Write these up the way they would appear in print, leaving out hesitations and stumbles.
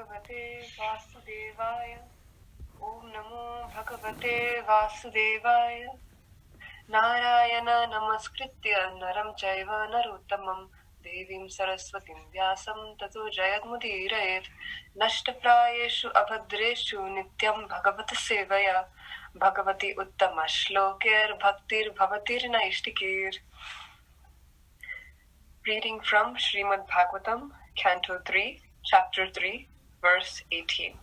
Bhagavate Vasudevaya. Om Namo Bhagavate Vasudevaya. Narayana Namaskritya Naram Chaiva Narottamam Devim Saraswatim Vyasam Tato Jayadmudirayet Nashtaprayeshu Abhadreshu Nityam Bhagavata Sevaya Bhagavati Uttama Shlokir Bhaktir Bhavatir Naishtikir. Reading from Srimad Bhagavatam, Canto 3, Chapter 3, Verse 18.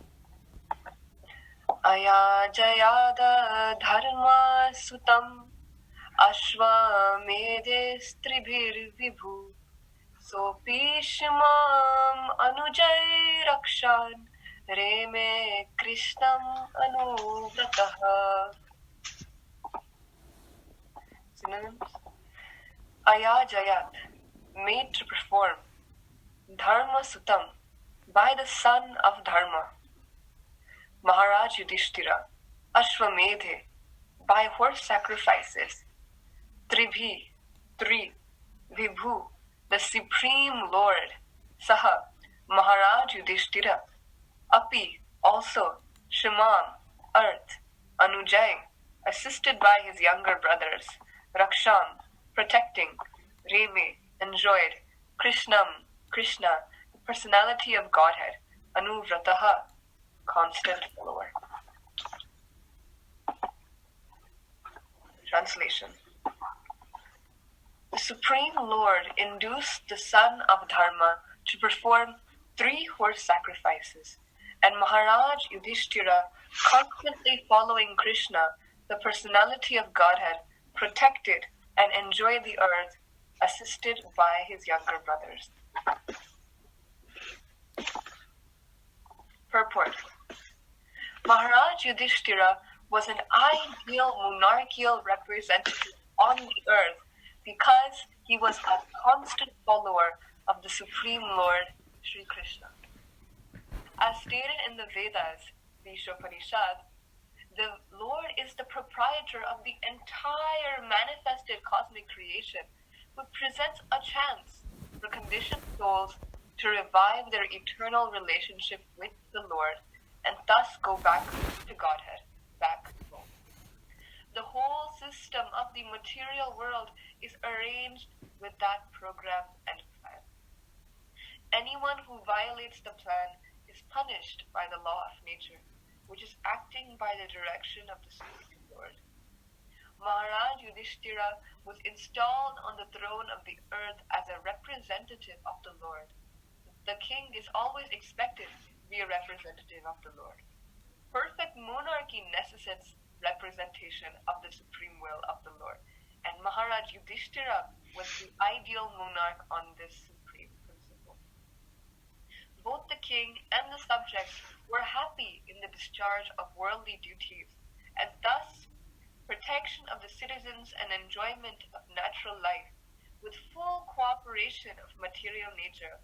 Ayajayada dharma sutam ashvamedhe stribhir vibhu sopishmam anujay rakshan reme krishnam anuvrataha. Synonyms: Ayajayat, made to perform. Dharma sutam, by the son of Dharma. Maharaj Yudhishthira, Ashvamedhe, by horse sacrifices. Tribhi, three. Vibhu, the supreme Lord. Saha, Maharaj Yudhishthira. Api, also. Shimam, earth. Anujay, assisted by his younger brothers. Raksham, protecting. Reme, enjoyed. Krishnam, Krishna, the personality of Godhead. Anuvrataha, constant follower. Translation. The Supreme Lord induced the son of Dharma to perform 3 horse sacrifices, and Maharaj Yudhishthira, constantly following Krishna, the personality of Godhead, protected and enjoyed the earth, assisted by his younger brothers. Purport. Maharaj Yudhishthira was an ideal monarchical representative on the earth because he was a constant follower of the Supreme Lord, Sri Krishna. As stated in the Vedas, the Upanishad, the Lord is the proprietor of the entire manifested cosmic creation, who presents a chance for conditioned souls to revive their eternal relationship with the Lord and thus go back to Godhead, back home. The whole system of the material world is arranged with that program and plan. Anyone who violates the plan is punished by the law of nature, which is acting by the direction of the Supreme Lord. Maharaj Yudhishthira was installed on the throne of the earth as a representative of the Lord. The king is always expected to be a representative of the Lord. Perfect monarchy necessitates representation of the supreme will of the Lord, and Maharaj Yudhishthira was the ideal monarch on this supreme principle. Both the king and the subjects were happy in the discharge of worldly duties, and thus protection of the citizens and enjoyment of natural life, with full cooperation of material nature,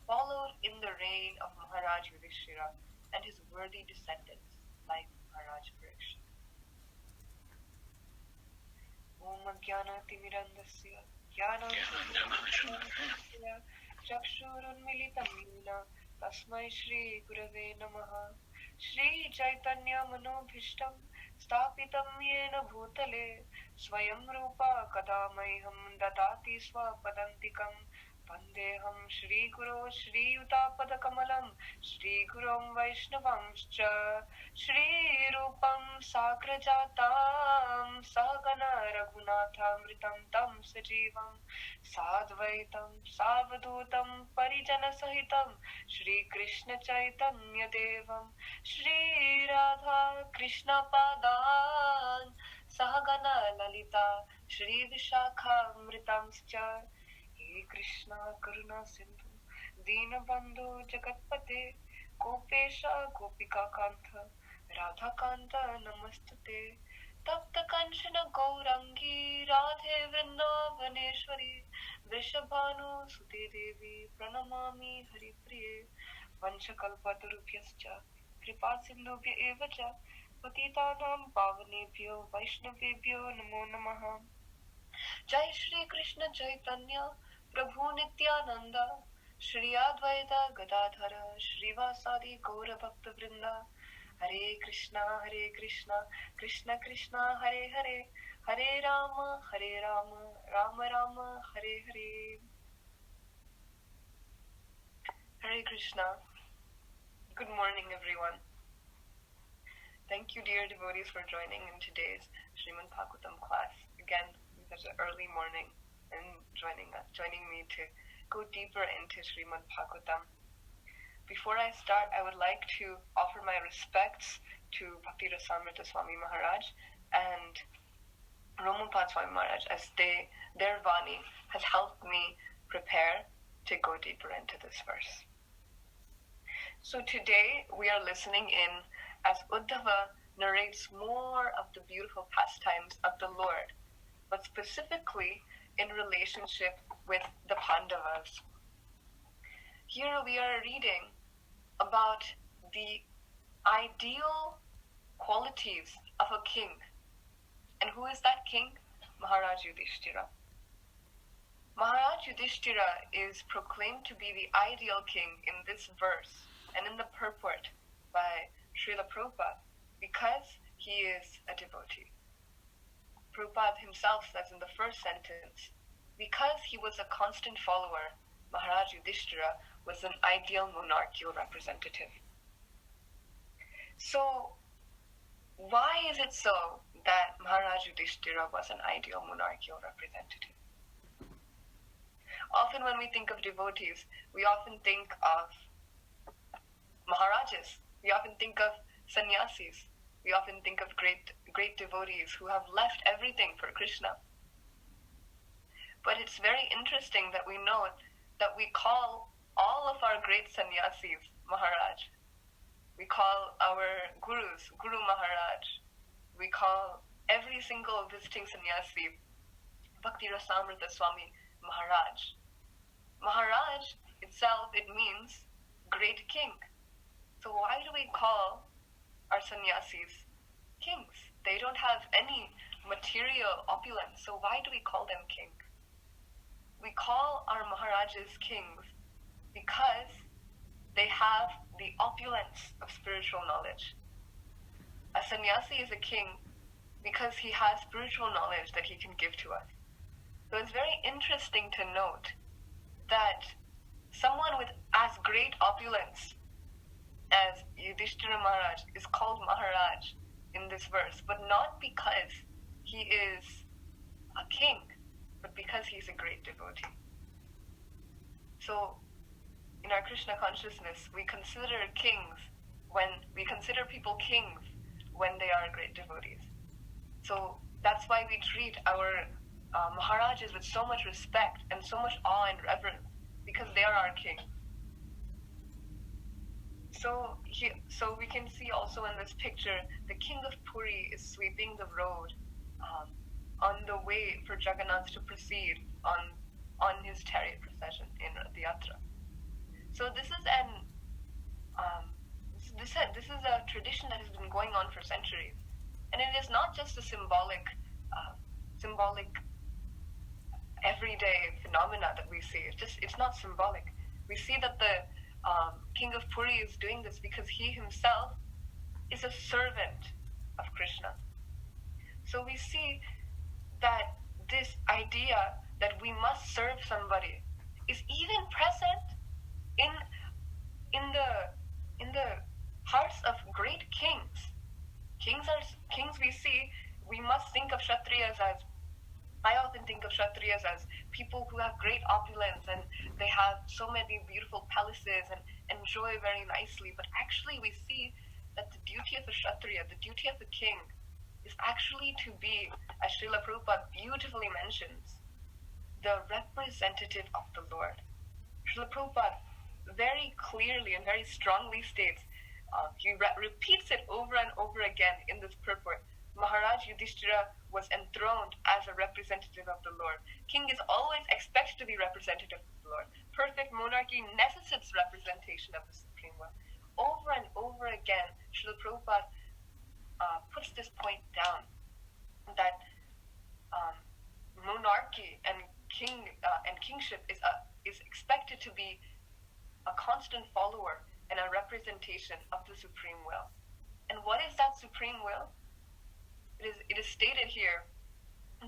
followed in the reign of Maharaj Yudhishthira and his worthy descendants, like Maharaj Parikshit. Om Jnana-timirandasya Jnana-timirandasya Chakshurunmilitam Yena Tasmai Shri Gurave Namaha. Shri Chaitanya Manobhishtam Stapitam Yena Bhutale Swayam Rupa Kadamaiham Dadati Swapadantikam Vandeham Shri Guru Shri Utapadakamalam Shri Gurum Vaishnavamscha Shri Rupam Sagrajatam Sagana Raghunathamritam Tam Sajivam Sadvaitam Savadutam Parijana Sahitam Shri Krishna Chaitanya Devam Shri Radha Krishna Padan Sahagana Lalita Shri Vishakha Mritamscha. He Krishna Karuna Sindhu Deenabandhu Jagatpate Gopesha Gopika Kantha Radha Kanta Namastute Tapta Kanchana Gaurangi Radhe Vrindavaneshwari Vrishabhanu Sute Devi Pranamami Haripriye Vanchakalpatarubhyascha Kripa Sindhubhya Evacha Patitanam Pavanebhyo Vaishnavebhyo Namo Namaha. Jai Shri Krishna Chaitanya Prabhu Nityananda Shri Advaita Gadadhara Srivasadi Gaura Bhakta Vrinda Hare Krishna Krishna Krishna Hare Hare Hare Rama Rama Rama Hare Hare. Hare Krishna. Good morning, everyone. Thank you, dear devotees, for joining in today's Srimad Bhagavatam class. Again, such an early morning and joining me to go deeper into Srimad Bhagavatam. Before I start, I would like to offer my respects to Bhakti Rasamrita Swami Maharaj and Romapad Swami Maharaj, as their Vani has helped me prepare to go deeper into this verse. So today we are listening in as Uddhava narrates more of the beautiful pastimes of the Lord, but specifically in relationship with the Pandavas. Here we are reading about the ideal qualities of a king. And who is that king? Maharaj Yudhishthira. Maharaj Yudhishthira is proclaimed to be the ideal king in this verse and in the purport by Srila Prabhupada because he is a devotee. Prabhupada himself says in the first sentence, because he was a constant follower, Maharaj Yudhishthira was an ideal monarchical representative. So, why is it so that Maharaj Yudhishthira was an ideal monarchical representative? Often when we think of devotees, we often think of Maharajas, we often think of sannyasis, we often think of great devotees who have left everything for Krishna. But it's very interesting that we know that we call all of our great sannyasis Maharaj. We call our gurus Guru Maharaj. We call every single visiting sannyasi Bhakti Rasamrita Swami Maharaj. Maharaj itself, it means great king. So why do we call our sannyasis kings? They don't have any material opulence, so why do we call them king? We call our Maharajas kings because they have the opulence of spiritual knowledge. A sannyasi is a king because he has spiritual knowledge that he can give to us. So it's very interesting to note that someone with as great opulence as Yudhishthira Maharaj is called Maharaj in this verse, but not because he is a king, but because he's a great devotee. So, in our Krishna consciousness, we consider people kings when they are great devotees. So that's why we treat our Maharajas with so much respect and so much awe and reverence, because they are our king. So we can see also in this picture, the king of Puri is sweeping the road on the way for Jagannath to proceed on his chariot procession in the Yatra. So this is a tradition that has been going on for centuries, and it is not just a symbolic everyday phenomena that we see. It's not symbolic. We see that the king of Puri is doing this because he himself is a servant of Krishna. So we see that this idea that we must serve somebody is even present in the hearts of great kings. Kings we see, we must think of Kshatriyas as, I often think of Kshatriyas as people who have great opulence and they have so many beautiful palaces and enjoy very nicely. But actually we see that the duty of a Kshatriya, the duty of a king, is actually to be, as Srila Prabhupada beautifully mentions, the representative of the Lord. Srila Prabhupada very clearly and very strongly states, he repeats it over and over again in this purport, Maharaj Yudhishthira was enthroned as a representative of the Lord. King is always expected to be representative of the Lord. Perfect monarchy necessitates representation of the Supreme One. Over and over again, Srila Prabhupada puts this point down, that monarchy and kingship is expected to be a constant follower and a representation of the supreme will. And what is that supreme will? It is stated here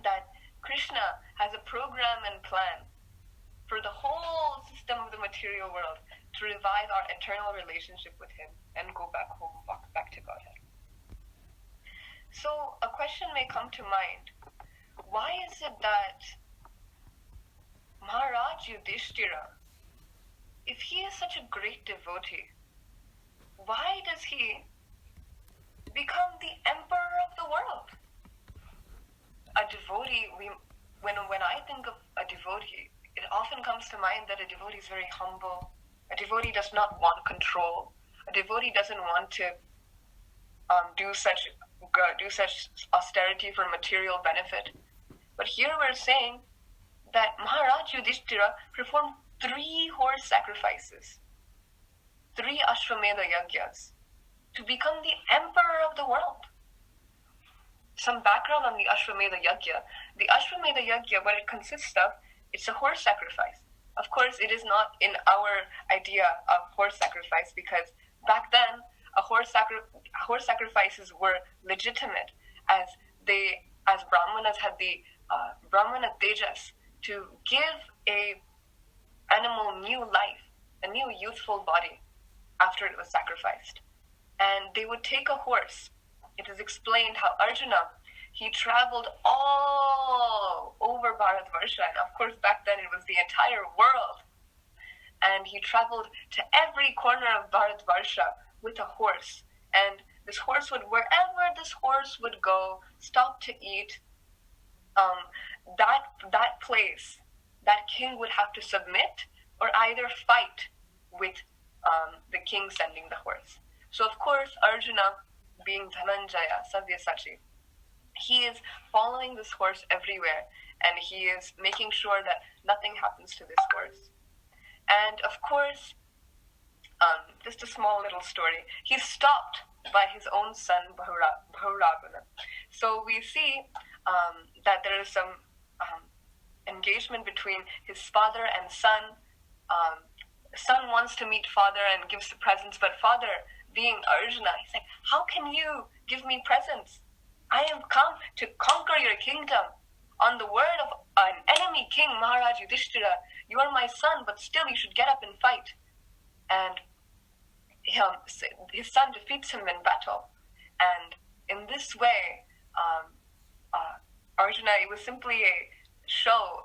that Krishna has a program and plan for the whole system of the material world to revive our eternal relationship with him and go back home, back to Godhead. So a question may come to mind. Why is it that Maharaj Yudhishthira, if he is such a great devotee, why does he become the emperor of the world? A devotee, when I think of a devotee, it often comes to mind that a devotee is very humble. A devotee does not want control. A devotee doesn't want to do such austerity for material benefit. But here we're saying that Maharaj Yudhishthira performed 3 horse sacrifices, 3 Ashwamedha Yagyas, to become the emperor of the world. Some background on the Ashwamedha Yagya. The Ashwamedha Yagya, what it consists of, it's a horse sacrifice. Of course, it is not in our idea of horse sacrifice, because back then, horse sacrifices were legitimate, as Brahmanas had the Brahmana Tejas to give a animal new life, a new youthful body after it was sacrificed. And they would take a horse. It is explained how Arjuna, he traveled all over Bharatvarsha, and of course back then it was the entire world. And he traveled to every corner of Bharatvarsha with a horse. And this horse would, wherever this horse would go, stop to eat, that place, that king would have to submit or either fight with the king sending the horse. So of course Arjuna, being Dhananjaya, Sabyasachi, he is following this horse everywhere, and he is making sure that nothing happens to this horse. And of course, just a small little story, he's stopped by his own son Bahuraguna. So we see that there is some engagement between his father and son. Son wants to meet father and gives the presents, but father, being Arjuna, he's like, how can you give me presents? I am come to conquer your kingdom. On the word of an enemy king, Maharaj Yudhishthira, you are my son, but still you should get up and fight. And his son defeats him in battle. And in this way, Arjuna, it was simply a show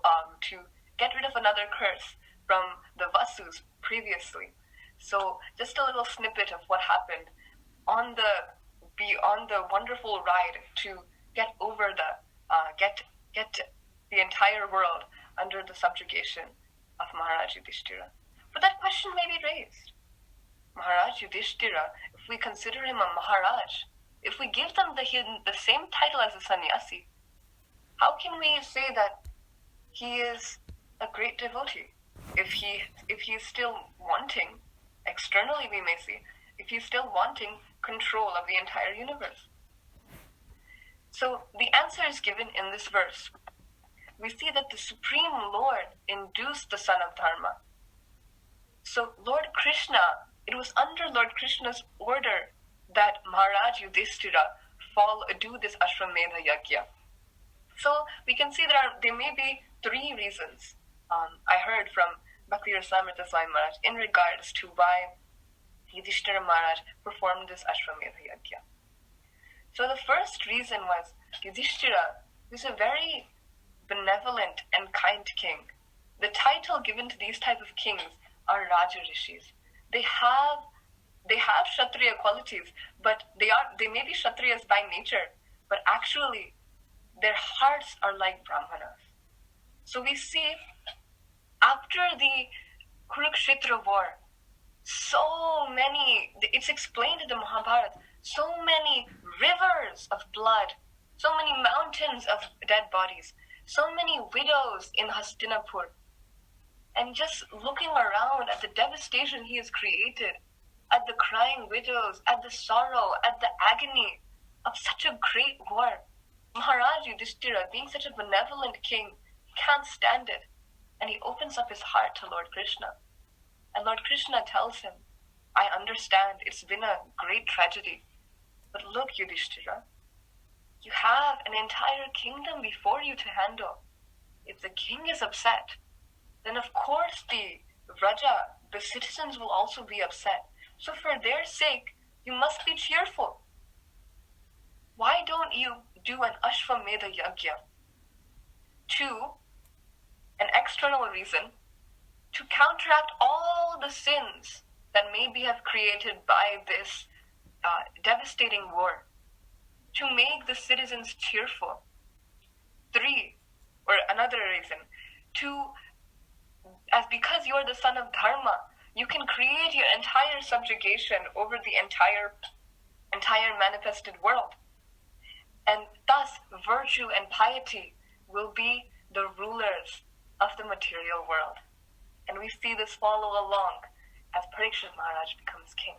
to get rid of another curse from the Vasus previously. So just a little snippet of what happened on the wonderful ride to get over get the entire world under the subjugation of Maharaj Yudhishthira. But that question may be raised. Maharaj Yudhishthira, if we consider him a Maharaj, if we give them the same title as a sannyasi, how can we say that he is a great devotee? If he is still wanting, externally we may see, if he's still wanting control of the entire universe. So the answer is given in this verse. We see that the Supreme Lord induced the son of Dharma. So Lord Krishna, it was under Lord Krishna's order that Maharaj Yudhishthira do this Ashwamedha Yagya. So we can see there may be 3 reasons I heard from Bhakti Rasamrita Swami Maharaj in regards to why Yudhishthira Maharaj performed this Ashwamedha Yagya. So the first reason was Yudhishthira was a very benevolent and kind king. The title given to these type of kings are Raja Rishis. They have Kshatriya qualities, but they may be Kshatriyas by nature, but actually their hearts are like Brahmanas. So we see after the Kurukshetra war, it's explained in the Mahabharata, so many rivers of blood, so many mountains of dead bodies, so many widows in Hastinapur. And just looking around at the devastation he has created, at the crying widows, at the sorrow, at the agony of such a great war, Maharaj Yudhishthira, being such a benevolent king, can't stand it. And he opens up his heart to Lord Krishna. And Lord Krishna tells him, I understand it's been a great tragedy, but look, Yudhishthira, you have an entire kingdom before you to handle. If the king is upset, then of course the Raja, the citizens will also be upset. So for their sake, you must be cheerful. Why don't you do an Ashwamedha Yajna? Two, an external reason, to counteract all the sins that maybe have created by this devastating war, to make the citizens cheerful. Three, or another reason, because you're the son of Dharma, you can create your entire subjugation over the entire manifested world. And thus, virtue and piety will be the rulers of the material world. And we see this follow along as Parikshit Maharaj becomes king.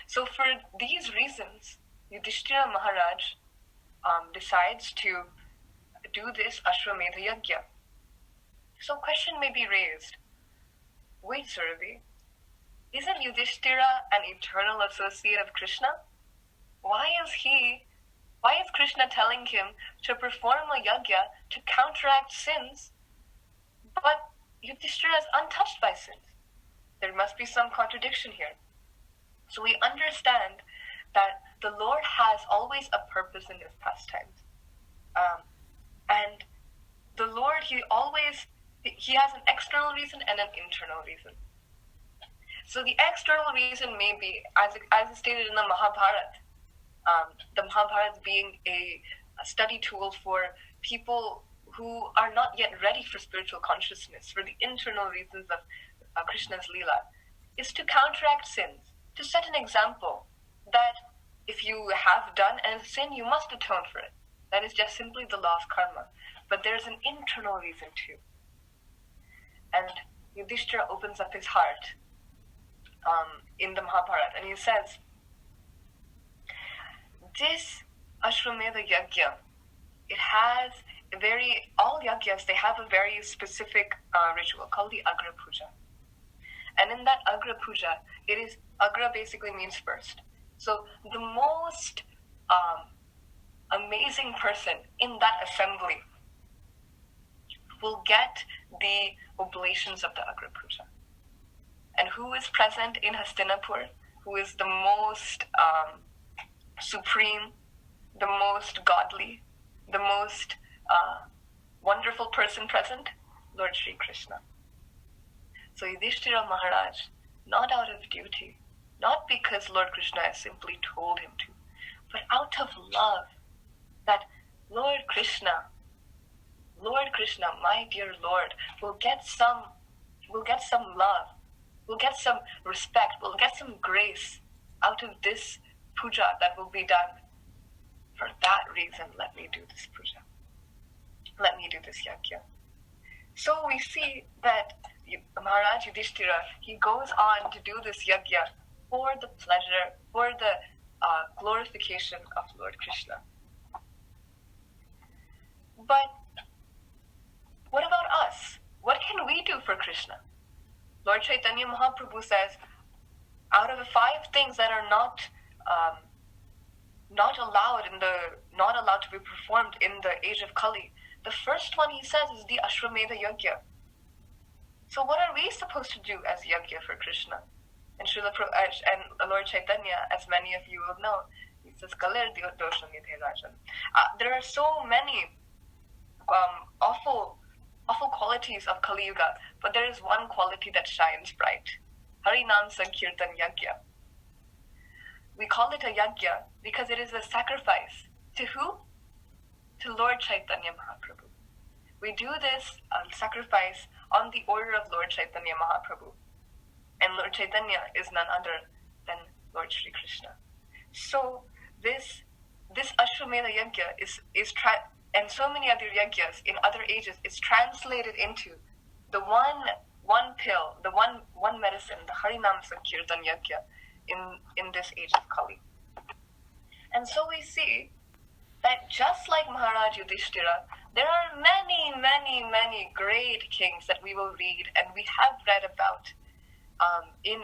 So for these reasons, Yudhishthira Maharaj decides to do this Ashwamedha Yajna. So question may be raised, wait, Surabhi, isn't Yudhishthira an eternal associate of Krishna? Why is Krishna telling him to perform a yajna to counteract sins, but Yudhishthira is untouched by sins? There must be some contradiction here. So we understand that the Lord has always a purpose in his pastimes. And the Lord, he has an external reason and an internal reason. So the external reason may be, as stated in the Mahabharata, the Mahabharata being a study tool for people who are not yet ready for spiritual consciousness, for the internal reasons of Krishna's Leela, is to counteract sins, to set an example that if you have done a sin, you must atone for it. That is just simply the law of karma. But there's an internal reason too. And Yudhishthira opens up his heart in the Mahabharata, and he says, this Ashwamedha Yajna, it has all yajnas, they have a very specific ritual called the Agra Puja. And in that Agra Puja, Agra basically means first. So the most amazing person in that assembly will get the oblations of the Agra Puja. And who is present in Hastinapur, who is the most supreme, the most godly, the most wonderful person present? Lord Sri Krishna. So Yudhishthira Maharaj, not out of duty, not because Lord Krishna has simply told him to, but out of love, that Lord Krishna, my dear Lord, will get some love, will get some respect, will get some grace out of this puja that will be done. For that reason, let me do this puja. Let me do this yajna. So we see that Maharaj Yudhishthira, he goes on to do this yajna for the pleasure, for the glorification of Lord Krishna. But what about us? What can we do for Krishna? Lord Chaitanya Mahaprabhu says, out of the 5 things that are not allowed to be performed in the age of Kali, the first one he says is the Ashwamedha Yajna. So what are we supposed to do as yajna for Krishna? And Lord Chaitanya, as many of you will know, he says, there are so many awful qualities of Kali Yuga, but there is one quality that shines bright. Harinam Sankirtan Yajna. We call it a yajna because it is a sacrifice. To who? To Lord Chaitanya Mahaprabhu. We do this sacrifice on the order of Lord Chaitanya Mahaprabhu. And Lord Chaitanya is none other than Lord Sri Krishna. So this Ashwamedha Yajna and so many other yajnas in other ages is translated into the one pill, the one medicine, the Harinam Sankirtan Yajna in this age of Kali. And so we see that just like Maharaj Yudhishthira, there are many, many, many great kings that we will read and we have read about in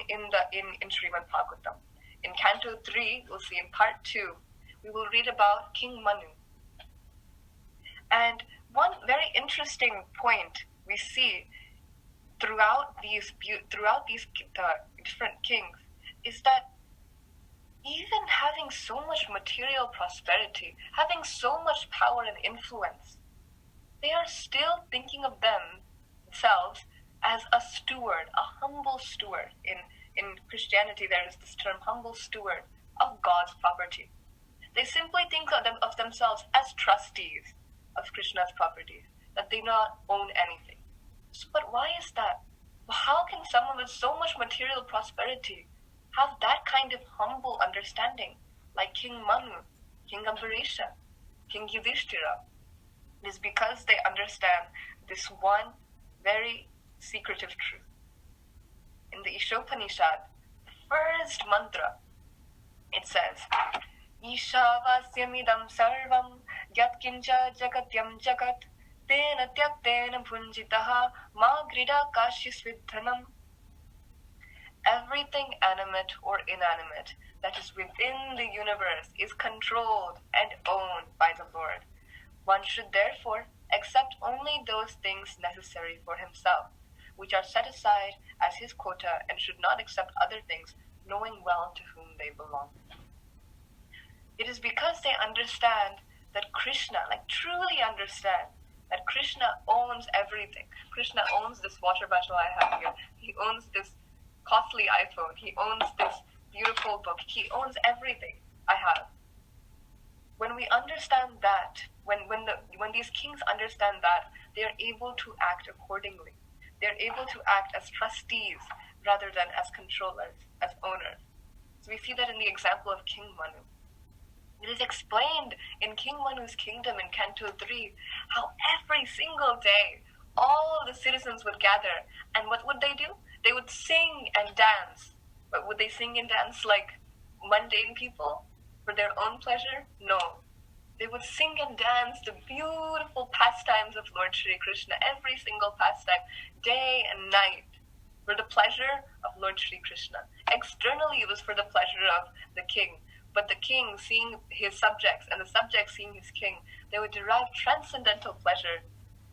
Srimad Bhagavatam. In Canto 3, we'll see in Part 2, we will read about King Manu. And one very interesting point we see throughout these different kings is that even having so much material prosperity, having so much power and influence, they are still thinking of themselves as a steward, a humble steward. In Christianity, there is this term, humble steward of God's property. They simply think of themselves as trustees of Krishna's properties, that they not own anything. But why is that? How can someone with so much material prosperity have that kind of humble understanding, like King Manu, King Ambarisha, King Yudhishthira? It is because they understand this one very secretive truth. In the Ishopanishad, the first mantra, it says, Ishavasyamidam sarvam yatkincha jagatyam jagat tena tyaktena bhunjitaha ma grida kashisvidhanam. Everything animate or inanimate that is within the universe is controlled and owned by the Lord. One should therefore accept only those things necessary for himself, which are set aside as his quota, and should not accept other things, knowing well to whom they belong. It is because they understand that Krishna, truly understand, that Krishna owns everything. Krishna owns this water bottle I have here. He owns this costly iPhone. He owns this beautiful book. He owns everything I have. When we understand that, when these kings understand that, they are able to act accordingly. They are able to act as trustees rather than as controllers, as owners. So we see that in the example of King Manu. It is explained in King Manu's kingdom in Canto 3 how every single day all the citizens would gather, and what would they do? They would sing and dance. But would they sing and dance like mundane people for their own pleasure? No. They would sing and dance the beautiful pastimes of Lord Shri Krishna, every single pastime, day and night, for the pleasure of Lord Shri Krishna. Externally, it was for the pleasure of the king, but the king seeing his subjects and the subjects seeing his king, they would derive transcendental pleasure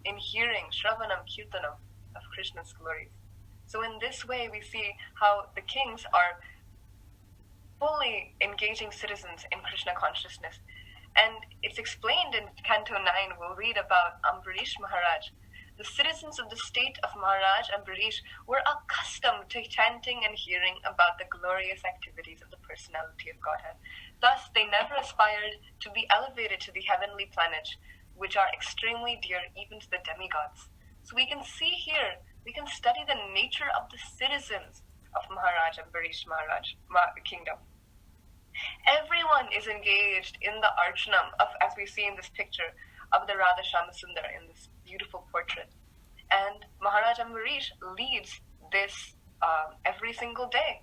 in hearing Shravanam Kirtanam of Krishna's glories. So in this way, we see how the kings are fully engaging citizens in Krishna consciousness. And it's explained in Canto 9, we'll read about Ambarish Maharaj. The citizens of the state of Maharaj Ambarish were accustomed to chanting and hearing about the glorious activities of the personality of Godhead. Thus, they never aspired to be elevated to the heavenly planets, which are extremely dear even to the demigods. So we can see here, we can study the nature of the citizens of Maharaj Ambarish Maharaj kingdom. Everyone is engaged in the archanam of, as we see in this picture, of the Radha Shyamasundar in this beautiful portrait. And Maharaj Ambarish leads this every single day.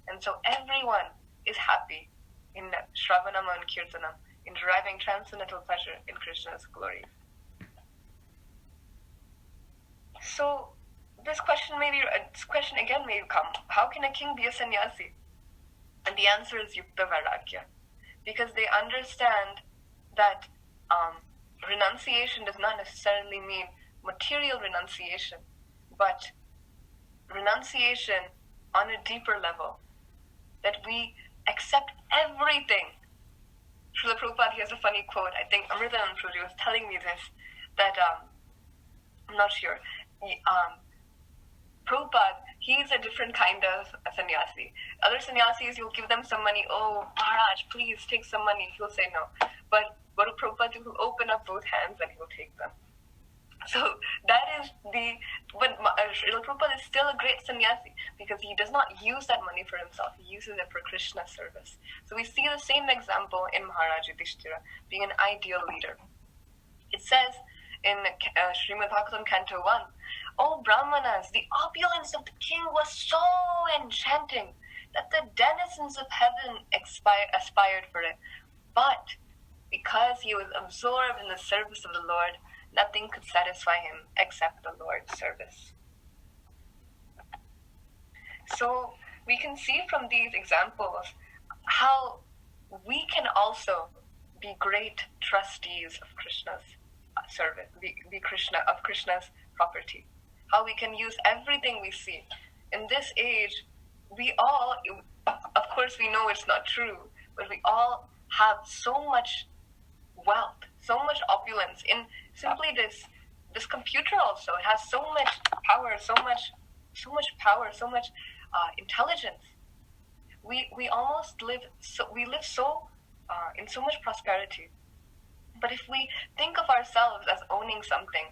And so everyone is happy in Shravanam and Kirtanam, in deriving transcendental pleasure in Krishna's glory. So this question again may come, how can a king be a sannyasi? And the answer is Yukta Vairagya. Because they understand that renunciation does not necessarily mean material renunciation, but renunciation on a deeper level. That we accept everything. Srila Prabhupada, he has a funny quote. I think Amritanand Prabhuji was telling me this, that I'm not sure. Prabhupada, he's a different kind of a sannyasi. Other sannyasis, you'll give them some money. Oh, Maharaj, please take some money. He'll say no. But what will Prabhupada do? He'll open up both hands and he'll take them. So that is but Srila Prabhupada is still a great sannyasi because he does not use that money for himself. He uses it for Krishna service. So we see the same example in Maharaj Yudhishthira being an ideal leader. It says in Srimad Bhagavatam Canto 1, O Brahmanas, the opulence of the king was so enchanting that the denizens of heaven aspired for it. But Because he was absorbed in the service of the Lord, nothing could satisfy him except the Lord's service. So we can see from these examples how we can also be great trustees of Krishna's service, of Krishna's property. How we can use everything we see. In this age, we all, of course we know it's not true, but we all have so much wealth, so much opulence in simply this computer also. It has so much power, so much power, so much intelligence. We almost live so in so much prosperity. But if we think of ourselves as owning something,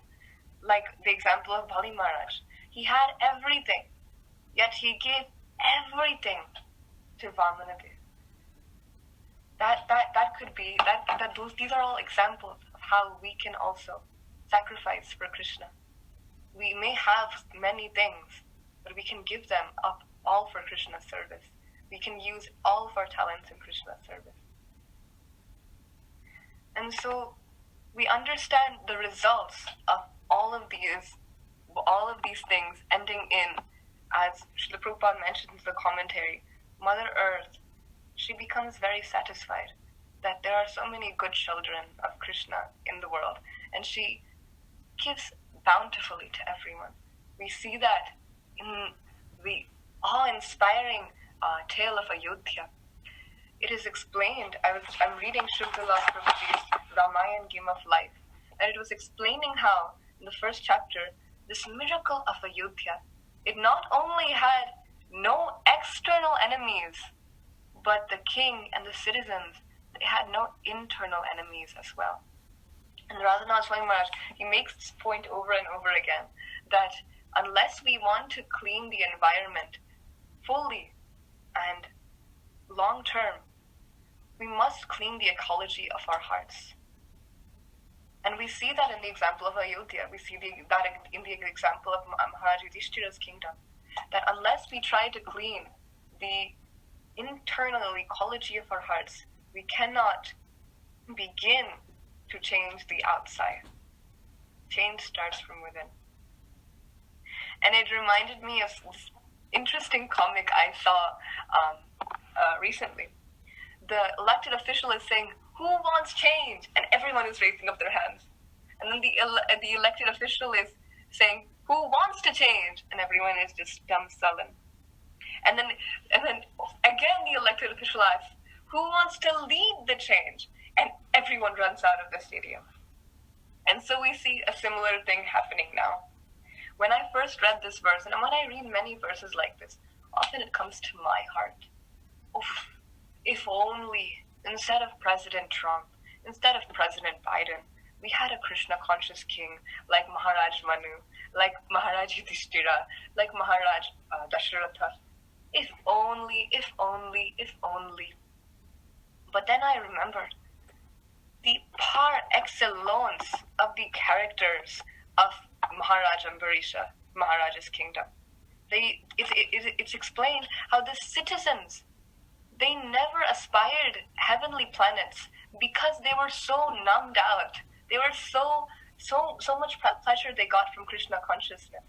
like the example of Bali Maharaj, he had everything, yet he gave everything to Vamanadev. That could be these are all examples of how we can also sacrifice for Krishna. We may have many things, but we can give them up all for Krishna's service. We can use all of our talents in Krishna's service. And so we understand the results of all of these things ending in, as Srila Prabhupada mentions in the commentary, Mother Earth, she becomes very satisfied that there are so many good children of Krishna in the world, and she gives bountifully to everyone. We see that in the awe-inspiring tale of Ayodhya. It is explained, I'm reading Shubdala Prabhuji's Ramayan Game of Life, and it was explaining how, in the first chapter, this miracle of Ayodhya, it not only had no external enemies, but the king and the citizens, they had no internal enemies as well. And Radhanath Swami Maharaj, he makes this point over and over again, that unless we want to clean the environment fully and long term, we must clean the ecology of our hearts. And we see that in the example of Ayodhya. We see that in the example of Maharaj Yudhishthira's kingdom. That unless we try to clean the internal ecology of our hearts, we cannot begin to change the outside. Change starts from within. And it reminded me of this interesting comic I saw recently. The elected official is saying, "Who wants change?" And everyone is raising up their hands. And then the elected official is saying, "Who wants to change?" And everyone is just dumb sullen. And then again the elected official asks, "Who wants to lead the change?" And everyone runs out of the stadium. And so we see a similar thing happening now. When I first read this verse, and when I read many verses like this, often it comes to my heart. Oof, if only, instead of President Trump, instead of President Biden, we had a Krishna-conscious king like Maharaj Manu, like Maharaj Yudhishthira, like Maharaj Dashratha. If only, if only, if only. But then I remembered the par excellence of the characters of Maharaj Ambarisha, Maharaj's kingdom. It's explained how the citizens, they never aspired heavenly planets because they were so numbed out. They were so much pleasure they got from Krishna consciousness.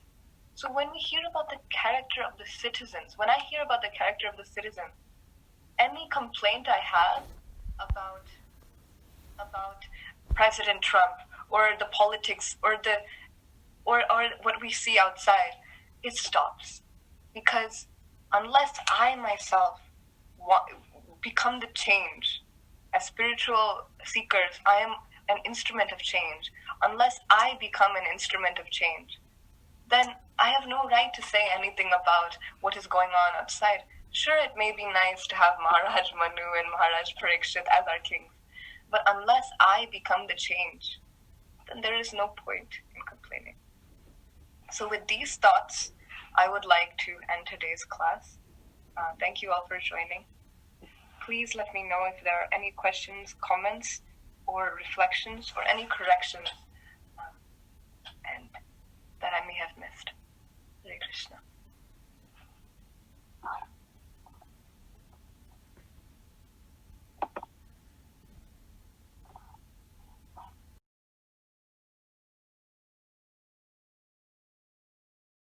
So when we hear about the character of the citizens, when I hear about the character of the citizen, any complaint I have about President Trump or the politics or what we see outside, it stops. Because unless I myself become the change, as spiritual seekers, I am an instrument of change. Unless I become an instrument of change, then I have no right to say anything about what is going on outside. Sure, it may be nice to have Maharaj Manu and Maharaj Parikshit as our kings, but unless I become the change, then there is no point in complaining. So with these thoughts, I would like to end today's class. Thank you all for joining. Please let me know if there are any questions, comments, or reflections, or any corrections and that I may have missed.